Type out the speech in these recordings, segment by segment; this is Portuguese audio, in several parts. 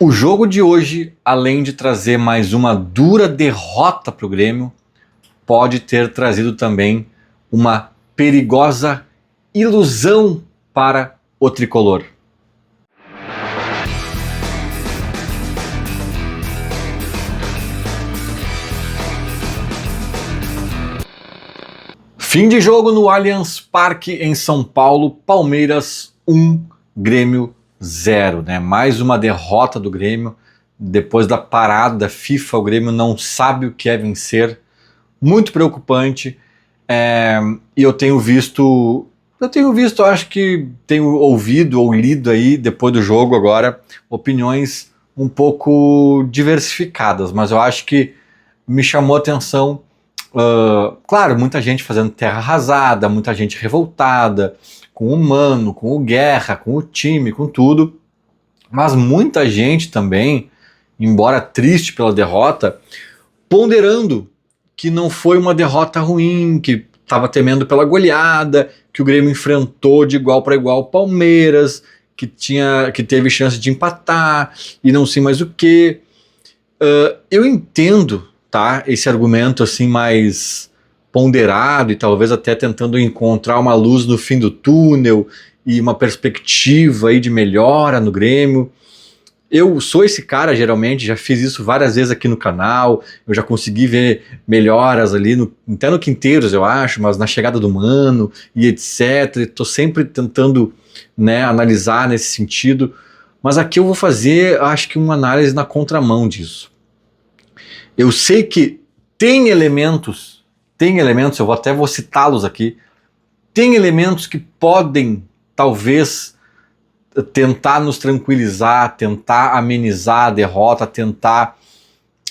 O jogo de hoje, além de trazer mais uma dura derrota para o Grêmio, pode ter trazido também uma perigosa ilusão para o tricolor. Fim de jogo no Allianz Parque em São Paulo, Palmeiras 1, Grêmio 0, né? Mais uma derrota do Grêmio. Depois da parada da FIFA, o Grêmio não sabe o que é vencer. Muito preocupante. E eu tenho visto, acho que tenho ouvido ou lido aí, depois do jogo agora, opiniões um pouco diversificadas, mas eu acho que me chamou a atenção. Claro, muita gente fazendo terra arrasada, muita gente revoltada, com o Mano, com o Guerra, com o time, com tudo, mas muita gente também, embora triste pela derrota, ponderando que não foi uma derrota ruim, que estava temendo pela goleada, que o Grêmio enfrentou de igual para igual o Palmeiras, que teve chance de empatar e não sei mais o que. Eu entendo, tá, esse argumento assim mais ponderado e talvez até tentando encontrar uma luz no fim do túnel e uma perspectiva aí de melhora no Grêmio. Eu sou esse cara, geralmente, já fiz isso várias vezes aqui no canal, eu já consegui ver melhoras ali, até no Quinteiros, eu acho, mas na chegada do Mano e etc. Estou sempre tentando, né, analisar nesse sentido, mas aqui eu vou fazer, acho que uma análise na contramão disso. Eu sei que tem elementos, eu vou citá-los aqui, tem elementos que podem, talvez, tentar nos tranquilizar, tentar amenizar a derrota, tentar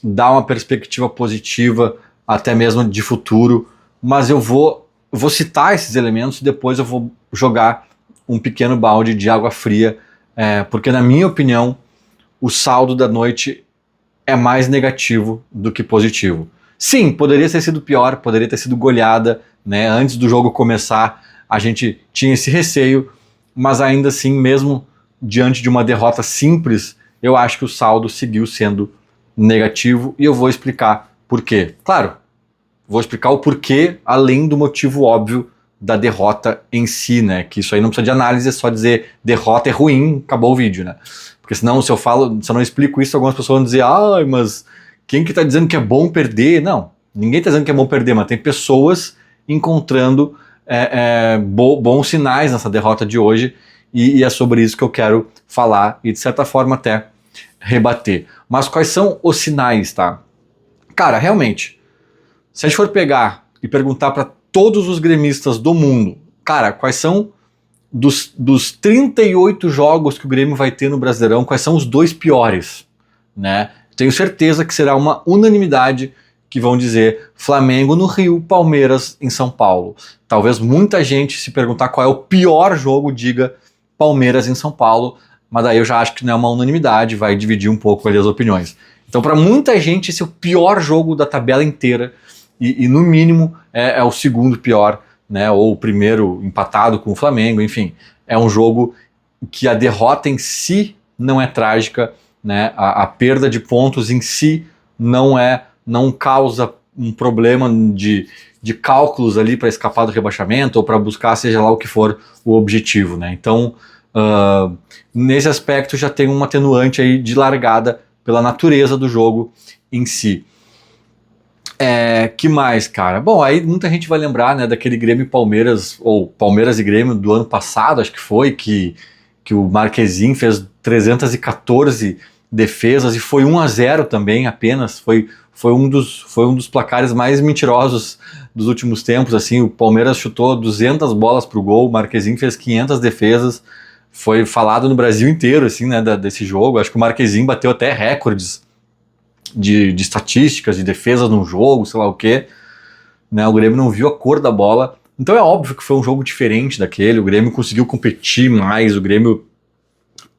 dar uma perspectiva positiva, até mesmo de futuro, mas eu vou citar esses elementos e depois eu vou jogar um pequeno balde de água fria, porque na minha opinião, o saldo da noite é mais negativo do que positivo. Sim, poderia ter sido pior, poderia ter sido goleada, né? Antes do jogo começar, a gente tinha esse receio, mas ainda assim, mesmo diante de uma derrota simples, eu acho que o saldo seguiu sendo negativo e eu vou explicar por quê. Claro, vou explicar o porquê, além do motivo óbvio da derrota em si, né? Que isso aí não precisa de análise, é só dizer derrota é ruim, acabou o vídeo, né? Porque senão, se eu não explico isso, algumas pessoas vão dizer, mas quem que tá dizendo que é bom perder? Não, ninguém tá dizendo que é bom perder, mas tem pessoas encontrando bons sinais nessa derrota de hoje e é sobre isso que eu quero falar e de certa forma até rebater. Mas quais são os sinais, tá? Cara, realmente, se a gente for pegar e perguntar para todos os gremistas do mundo, cara, quais são dos 38 jogos que o Grêmio vai ter no Brasileirão, quais são os 2 piores, né? Tenho certeza que será uma unanimidade que vão dizer Flamengo no Rio, Palmeiras em São Paulo. Talvez muita gente, se perguntar qual é o pior jogo, diga Palmeiras em São Paulo, mas daí eu já acho que não é uma unanimidade, vai dividir um pouco ali as opiniões. Então, para muita gente, esse é o pior jogo da tabela inteira e no mínimo é o segundo pior, né? Ou o primeiro empatado com o Flamengo, enfim. É um jogo que a derrota em si não é trágica, né? A perda de pontos em si não causa um problema de cálculos ali para escapar do rebaixamento ou para buscar seja lá o que for o objetivo, né? Então, nesse aspecto já tem um atenuante aí de largada pela natureza do jogo em si. Que mais, cara? Bom, aí muita gente vai lembrar, né, daquele Grêmio e Palmeiras, ou Palmeiras e Grêmio do ano passado, acho que foi, que o Marquezin fez 314 defesas e foi 1-0 também apenas, foi um dos placares mais mentirosos dos últimos tempos, assim, o Palmeiras chutou 200 bolas pro gol, o Marquezin fez 500 defesas, foi falado no Brasil inteiro, assim, né, desse jogo, acho que o Marquezin bateu até recordes de estatísticas, de defesas num jogo, sei lá o quê, né, o Grêmio não viu a cor da bola, então é óbvio que foi um jogo diferente daquele, o Grêmio conseguiu competir mais, o Grêmio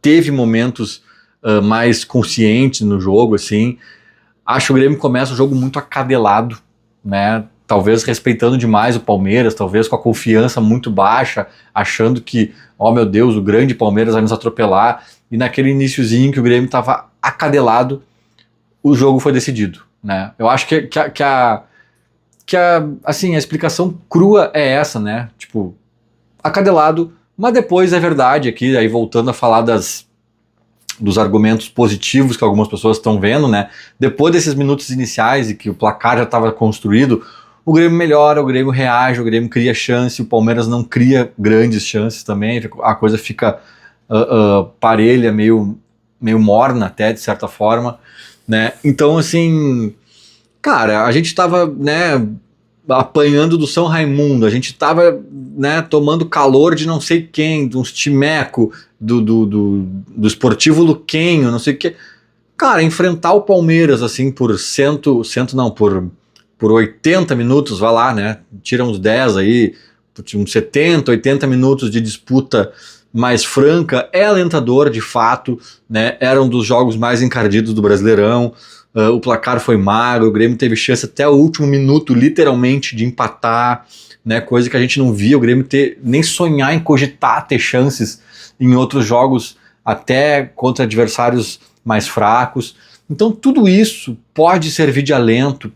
teve momentos mais conscientes no jogo, assim. Acho que o Grêmio começa o jogo muito acadelado, né? Talvez respeitando demais o Palmeiras, talvez com a confiança muito baixa, achando que, oh meu Deus, o grande Palmeiras vai nos atropelar. e naquele iniciozinho que o Grêmio estava acadelado, o jogo foi decidido, né? Eu acho assim, a explicação crua é essa, né? Tipo, acadelado, mas depois é verdade aqui, aí voltando a falar dos argumentos positivos que algumas pessoas estão vendo, né? Depois desses minutos iniciais e que o placar já estava construído, o Grêmio melhora, o Grêmio reage, o Grêmio cria chance, o Palmeiras não cria grandes chances também, a coisa fica parelha, meio morna até, de certa forma, né? Então, assim, cara, a gente tava, né, apanhando do São Raimundo, a gente tava, né, tomando calor de não sei quem, de uns timeco, do Esportivo Luquenho, não sei o que. Cara, enfrentar o Palmeiras, assim, por por 80 minutos, vai lá, né, tira uns 10 aí, uns 70, 80 minutos de disputa mais franca, é alentador, de fato, né, era um dos jogos mais encardidos do Brasileirão. O placar foi magro, o Grêmio teve chance até o último minuto, literalmente, de empatar, né, coisa que a gente não via o Grêmio nem sonhar em cogitar ter chances em outros jogos, até contra adversários mais fracos. Então tudo isso pode servir de alento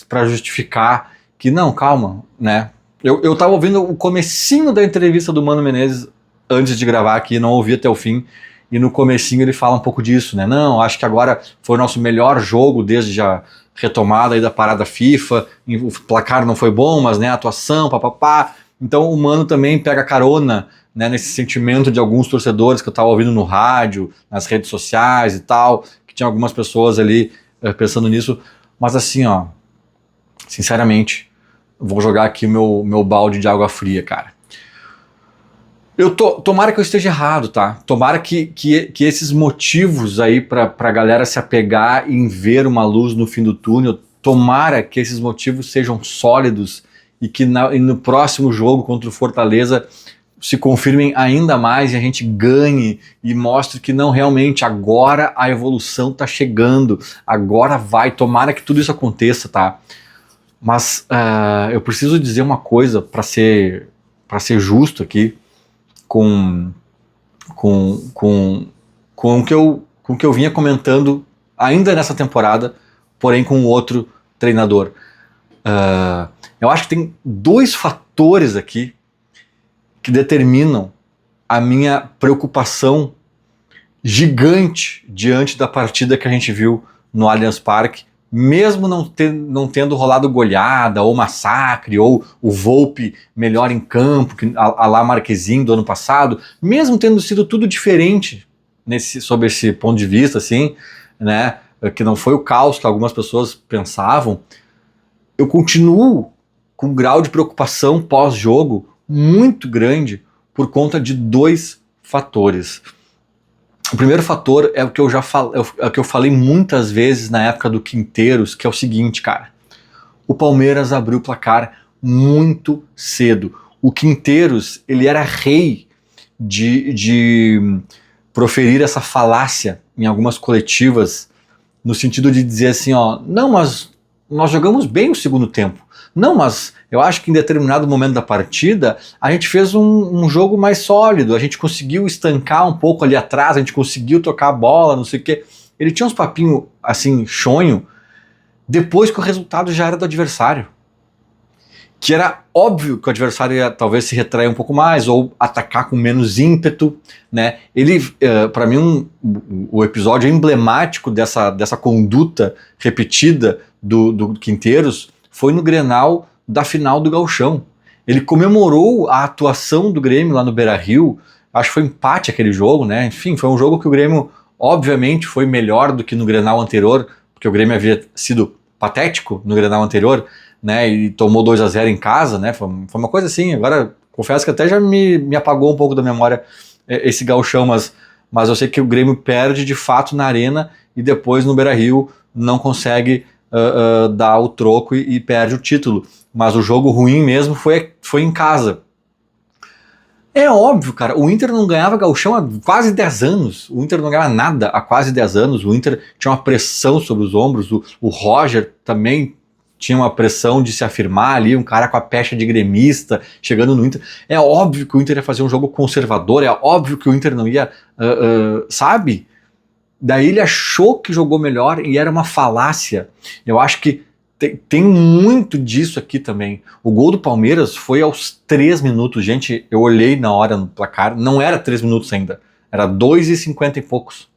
para justificar que, não, calma, né? Eu tava ouvindo o comecinho da entrevista do Mano Menezes antes de gravar aqui, não ouvi até o fim, e no comecinho ele fala um pouco disso, né? Não, acho que agora foi o nosso melhor jogo desde a retomada aí da parada FIFA, o placar não foi bom, mas, né, a atuação, papapá. Então o Mano também pega carona, né, nesse sentimento de alguns torcedores que eu estava ouvindo no rádio, nas redes sociais e tal, que tinha algumas pessoas ali pensando nisso, mas assim, ó, sinceramente, vou jogar aqui meu balde de água fria, cara. Tomara que eu esteja errado, tá? Tomara que esses motivos aí pra galera se apegar em ver uma luz no fim do túnel, tomara que esses motivos sejam sólidos e que no próximo jogo contra o Fortaleza se confirmem ainda mais e a gente ganhe e mostre que não, realmente, agora a evolução tá chegando, agora vai, tomara que tudo isso aconteça, tá? Mas eu preciso dizer uma coisa para ser justo aqui, com o que eu vinha comentando ainda nessa temporada, porém com outro treinador. Eu acho que tem dois fatores aqui que determinam a minha preocupação gigante diante da partida que a gente viu no Allianz Parque, mesmo não tendo rolado goleada, ou massacre, ou o Volpi melhor em campo, a lá Marquezinho do ano passado, mesmo tendo sido tudo diferente sob esse ponto de vista, assim, né, que não foi o caos que algumas pessoas pensavam, eu continuo com um grau de preocupação pós-jogo muito grande por conta de dois fatores. O primeiro fator é o que eu falei muitas vezes na época do Quinteiros, que é o seguinte, cara. O Palmeiras abriu o placar muito cedo. O Quinteiros, ele era rei de proferir essa falácia em algumas coletivas, no sentido de dizer assim, ó, não, mas nós jogamos bem o segundo tempo. Não, mas eu acho que em determinado momento da partida a gente fez um jogo mais sólido, a gente conseguiu estancar um pouco ali atrás, a gente conseguiu tocar a bola, não sei o quê. Ele tinha uns papinhos assim, chonho, depois que o resultado já era do adversário. Que era óbvio que o adversário ia talvez se retrair um pouco mais, ou atacar com menos ímpeto, né? Ele, para mim, o episódio emblemático dessa conduta repetida do Quinteiros foi no Grenal da final do Gauchão. Ele comemorou a atuação do Grêmio lá no Beira-Rio, acho que foi empate aquele jogo, né? Enfim, foi um jogo que o Grêmio, obviamente, foi melhor do que no Grenal anterior, porque o Grêmio havia sido patético no Grenal anterior, né? E tomou 2-0 em casa, né? Foi uma coisa assim. Agora, confesso que até já me apagou um pouco da memória esse Gauchão, mas eu sei que o Grêmio perde de fato na Arena e depois no Beira-Rio não consegue dar o troco e perde o título. Mas o jogo ruim mesmo foi em casa. É óbvio, cara, o Inter não ganhava Gauchão há quase 10 anos. O Inter não ganhava nada há quase 10 anos. O Inter tinha uma pressão sobre os ombros. O Roger também tinha uma pressão de se afirmar ali, um cara com a pecha de gremista, chegando no Inter. É óbvio que o Inter ia fazer um jogo conservador, é óbvio que o Inter não ia, sabe? Daí ele achou que jogou melhor e era uma falácia. Eu acho que tem muito disso aqui também. O gol do Palmeiras foi aos 3 minutos. Gente, eu olhei na hora no placar, não era 3 minutos ainda, era 2:50 e poucos.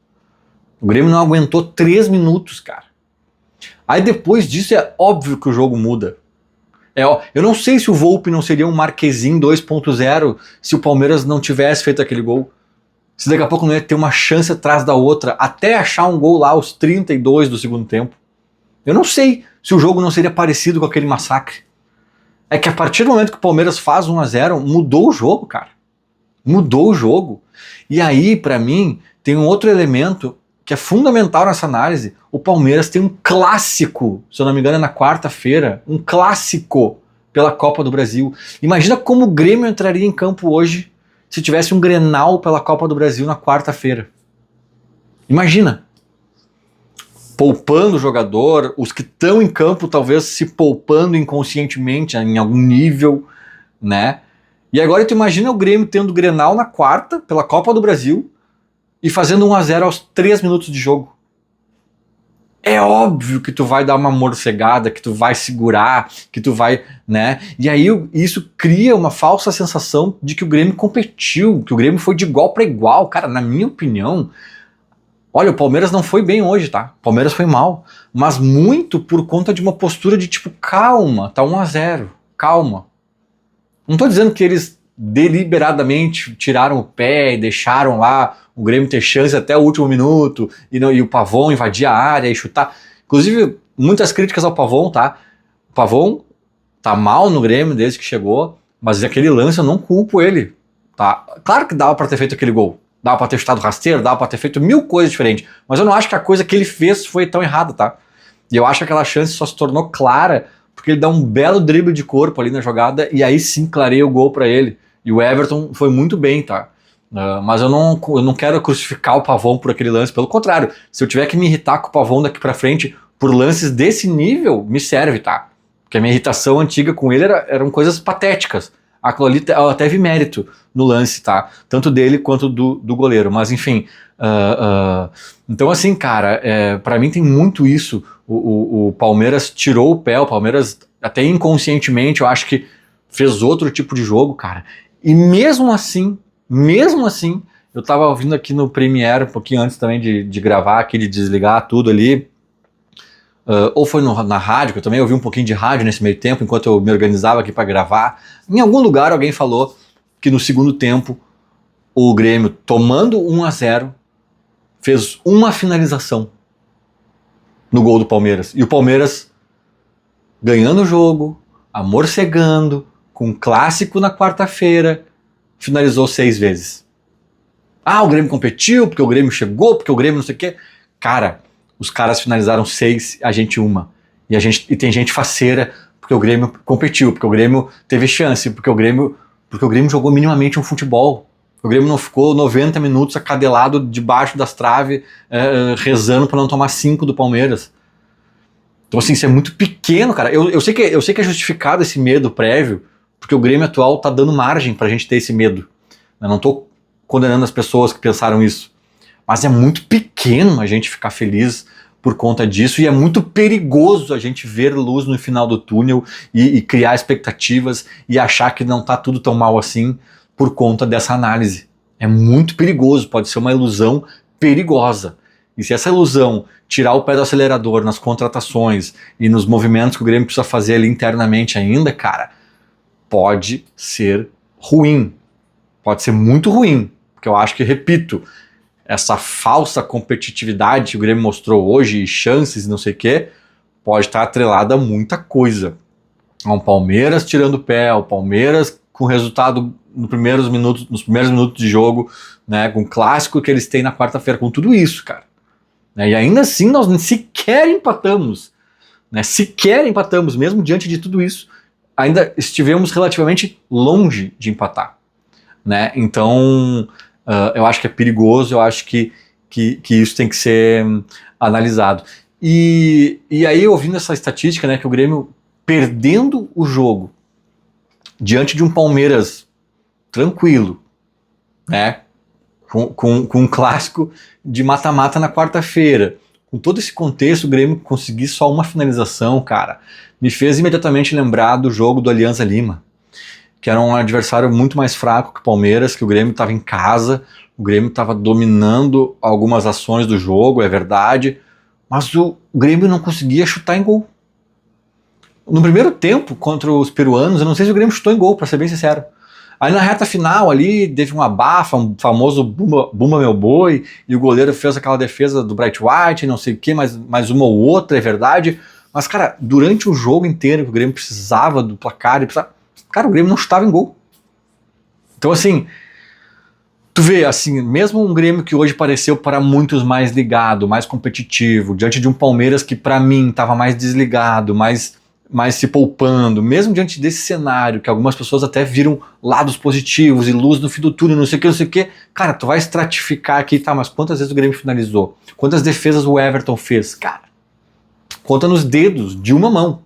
O Grêmio não aguentou 3 minutos, cara. Aí depois disso é óbvio que o jogo muda. Eu não sei se o Volpi não seria um Marquezinho 2.0 se o Palmeiras não tivesse feito aquele gol. Se daqui a pouco não ia ter uma chance atrás da outra, até achar um gol lá aos 32 do segundo tempo. Eu não sei se o jogo não seria parecido com aquele massacre. É que a partir do momento que o Palmeiras faz 1-0, mudou o jogo, cara. Mudou o jogo. E aí, pra mim, tem um outro elemento que é fundamental nessa análise. O Palmeiras tem um clássico, se eu não me engano é na quarta-feira, um clássico pela Copa do Brasil. Imagina como o Grêmio entraria em campo hoje se tivesse um Grenal pela Copa do Brasil na quarta-feira. Imagina. Poupando o jogador, os que estão em campo talvez se poupando inconscientemente em algum nível, né? E agora tu imagina o Grêmio tendo o Grenal na quarta pela Copa do Brasil e fazendo 1-0 aos 3 minutos de jogo. É óbvio que tu vai dar uma morcegada, que tu vai segurar, que tu vai, né? E aí isso cria uma falsa sensação de que o Grêmio competiu, que o Grêmio foi de igual para igual. Cara, na minha opinião, olha, o Palmeiras não foi bem hoje, tá? O Palmeiras foi mal, mas muito por conta de uma postura de tipo, calma, tá 1-0, calma. Não tô dizendo que eles deliberadamente tiraram o pé e deixaram lá o Grêmio ter chance até o último minuto e o Pavon invadir a área e chutar. Inclusive, muitas críticas ao Pavon, tá? O Pavon tá mal no Grêmio desde que chegou, mas aquele lance eu não culpo ele, tá? Claro que dava pra ter feito aquele gol, dava pra ter chutado rasteiro, dava pra ter feito 1000 coisas diferentes, mas eu não acho que a coisa que ele fez foi tão errada, tá? E eu acho que aquela chance só se tornou clara porque ele dá um belo drible de corpo ali na jogada e aí sim clareia o gol pra ele. E o Everton foi muito bem, tá? Mas eu não quero crucificar o Pavon por aquele lance, pelo contrário, se eu tiver que me irritar com o Pavon daqui pra frente por lances desse nível, me serve, tá? Porque a minha irritação antiga com ele eram coisas patéticas. Aquilo ali eu até vi mérito no lance, tá? Tanto dele quanto do goleiro, mas enfim. Então assim, cara, pra mim tem muito isso. O Palmeiras tirou o pé, o Palmeiras até inconscientemente eu acho que fez outro tipo de jogo, cara. E mesmo assim, eu tava ouvindo aqui no Premiere, um pouquinho antes também de gravar aqui, de desligar tudo ali, ou foi na rádio, que eu também ouvi um pouquinho de rádio nesse meio tempo, enquanto eu me organizava aqui para gravar. Em algum lugar alguém falou que no segundo tempo, o Grêmio, tomando 1-0, fez uma finalização no gol do Palmeiras. E o Palmeiras ganhando o jogo, amorcegando, com um clássico na quarta-feira, finalizou 6 vezes. Ah, o Grêmio competiu, porque o Grêmio chegou, porque o Grêmio não sei o quê. Cara, os caras finalizaram 6, a gente uma. E tem gente faceira, porque o Grêmio competiu, porque o Grêmio teve chance, porque o Grêmio jogou minimamente um futebol. O Grêmio não ficou 90 minutos acadelado debaixo das traves, rezando para não tomar 5 do Palmeiras. Então assim, isso é muito pequeno, cara. Eu sei que é justificado esse medo prévio, porque o Grêmio atual tá dando margem pra gente ter esse medo. Eu não tô condenando as pessoas que pensaram isso. Mas é muito pequeno a gente ficar feliz por conta disso e é muito perigoso a gente ver luz no final do túnel e criar expectativas e achar que não tá tudo tão mal assim por conta dessa análise. É muito perigoso, pode ser uma ilusão perigosa. E se essa ilusão tirar o pé do acelerador nas contratações e nos movimentos que o Grêmio precisa fazer ali internamente ainda, cara, pode ser ruim. Pode ser muito ruim. Porque eu acho que, repito, essa falsa competitividade que o Grêmio mostrou hoje, e chances e não sei o quê, pode estar atrelada a muita coisa. Ao Palmeiras tirando o pé, ao Palmeiras com resultado nos primeiros minutos de jogo, né, com o clássico que eles têm na quarta-feira, com tudo isso, cara. E ainda assim nós sequer empatamos. Sequer empatamos, mesmo diante de tudo isso, ainda estivemos relativamente longe de empatar. Então, eu acho que é perigoso, eu acho que isso tem que ser analisado. E aí, ouvindo essa estatística, que o Grêmio perdendo o jogo diante de um Palmeiras tranquilo, né? Com um clássico de mata-mata na quarta-feira. Com todo esse contexto, o Grêmio conseguir só uma finalização, cara, me fez imediatamente lembrar do jogo do Alianza Lima, que era um adversário muito mais fraco que o Palmeiras, que o Grêmio estava em casa, o Grêmio estava dominando algumas ações do jogo, é verdade, mas o Grêmio não conseguia chutar em gol. No primeiro tempo, contra os peruanos, eu não sei se o Grêmio chutou em gol, para ser bem sincero. Aí na reta final ali, teve uma abafa, um famoso Bumba Meu Boi, e o goleiro fez aquela defesa do Bright White, não sei o que, mais uma ou outra, é verdade. Mas, cara, durante o jogo inteiro que o Grêmio precisava do placar, cara, o Grêmio não chutava em gol. Então, assim, tu vê, assim, mesmo um Grêmio que hoje pareceu para muitos mais ligado, mais competitivo, diante de um Palmeiras que para mim estava mais desligado, mais se poupando, mesmo diante desse cenário, que algumas pessoas até viram lados positivos e luz no fim do túnel, não sei o que, cara, tu vai estratificar aqui, tá, mas quantas vezes o Grêmio finalizou? Quantas defesas o Everton fez? Cara, conta nos dedos de uma mão,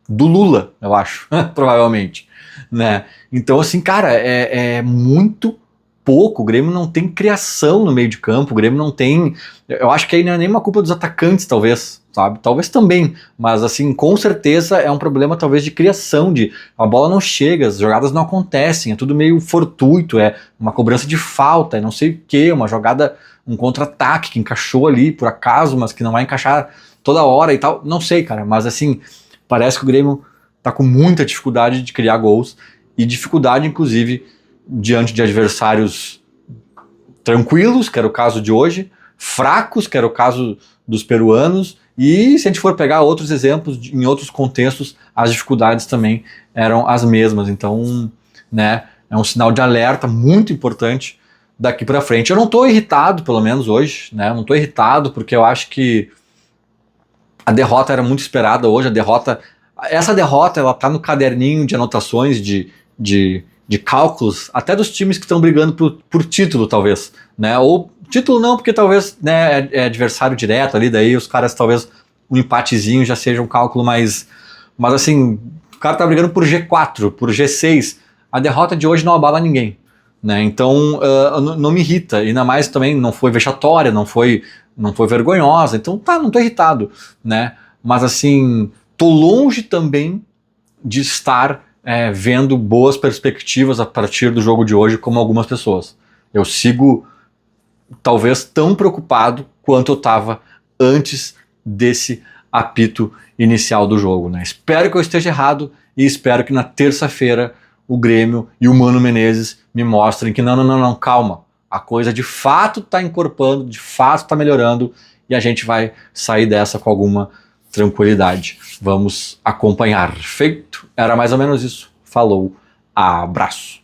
do Lula, eu acho, provavelmente, né? Então, assim, cara, é muito pouco, o Grêmio não tem criação no meio de campo, o Grêmio não tem, eu acho que aí não é nem uma culpa dos atacantes, talvez, sabe, talvez também, mas assim, com certeza é um problema talvez de criação, de a bola não chega, as jogadas não acontecem, é tudo meio fortuito, é uma cobrança de falta, é não sei o que, uma jogada, um contra-ataque que encaixou ali por acaso, mas que não vai encaixar toda hora e tal, não sei, cara, mas assim, parece que o Grêmio tá com muita dificuldade de criar gols, e dificuldade, inclusive, diante de adversários tranquilos, que era o caso de hoje, fracos, que era o caso dos peruanos, e se a gente for pegar outros exemplos em outros contextos, as dificuldades também eram as mesmas. Então, né, é um sinal de alerta muito importante daqui para frente. Eu não estou irritado, pelo menos hoje, né? Eu não estou irritado porque eu acho que a derrota era muito esperada hoje. Essa derrota, ela tá no caderninho de anotações de cálculos, até dos times que estão brigando por título, talvez, né? Ou título não, porque talvez, né, é adversário direto ali, daí os caras talvez um empatezinho já seja um cálculo mais, mas assim, o cara tá brigando por G4, por G6, a derrota de hoje não abala ninguém, né? Então não me irrita, ainda mais também não foi vexatória, não foi vergonhosa, então tá, não tô irritado, né? Mas assim, tô longe também de estar vendo boas perspectivas a partir do jogo de hoje como algumas pessoas. Eu sigo talvez tão preocupado quanto eu estava antes desse apito inicial do jogo, né? Espero que eu esteja errado e espero que na terça-feira o Grêmio e o Mano Menezes me mostrem que não, calma. A coisa de fato está encorpando, de fato está melhorando e a gente vai sair dessa com alguma tranquilidade. Vamos acompanhar. Feito? Era mais ou menos isso. Falou. Abraço.